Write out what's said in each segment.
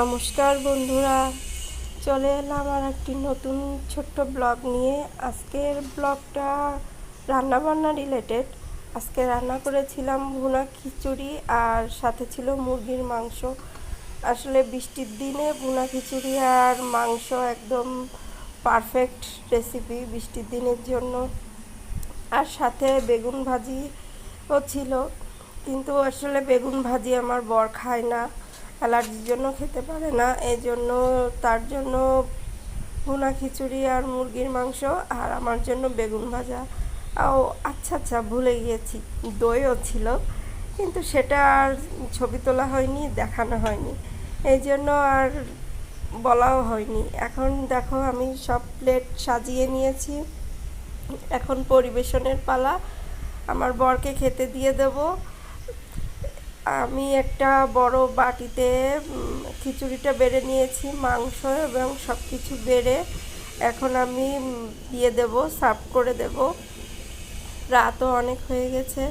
নমস্কার বন্ধুরা, চলে এলাম আর একটি নতুন ছোট্ট ব্লগ নিয়ে। আজকের ব্লগটা রান্নাবান্না রিলেটেড। আজকে রান্না করেছিলাম ভুনা খিচুড়ি আর সাথে ছিল মুরগির মাংস। আসলে বৃষ্টির দিনে ভুনা খিচুড়ি আর মাংস একদম পারফেক্ট রেসিপি বৃষ্টির দিনের জন্য। আর সাথে বেগুন ভাজিও ছিল, কিন্তু আসলে বেগুন ভাজি আমার বর খায় না, অ্যালার্জির জন্য খেতে পারে না। এই জন্য তার জন্য ভুনা খিচুড়ি আর মুরগির মাংস, আর আমার জন্য বেগুন ভাজা। ও আচ্ছা ভুলে গিয়েছি, দইও ছিল, কিন্তু সেটা আর ছবি তোলা হয়নি, দেখানো হয়নি, এই জন্য আর বলাও হয়নি। এখন দেখো আমি সব প্লেট সাজিয়ে নিয়েছি, এখন পরিবেশনের পালা। আমার বরকে খেতে দিয়ে দেব। আমি একটা বড় বাটিতে খিচুড়িটা বেড়ে নিয়েছি, মাংস এবং সব কিছু বেড়ে এখন আমি দিয়ে দেব, সার্ভ করে দেব। রাতও অনেক হয়ে গেছে,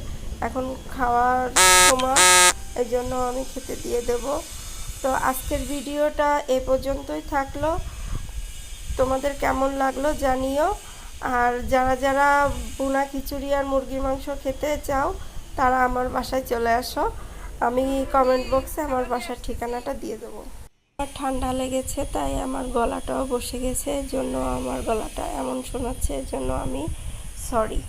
এখন খাওয়ার সময়, এই জন্য আমি খেতে দিয়ে দেব। তো আজকের ভিডিওটা এ পর্যন্তই থাকলো। তোমাদের কেমন লাগলো জানিও। আর যারা যারা ভুনা খিচুড়ি আর মুরগির মাংস খেতে চাও তারা আমার বাসায় চলে আসো, আমি কমেন্ট বক্সে আমার বাসার ঠিকানাটা দিয়ে দেবো। আমার ঠান্ডা লেগেছে, তাই আমার গলাটাও বসে গেছে, এর জন্য আমার গলাটা এমন শোনাচ্ছে, এর জন্য আমি সরি।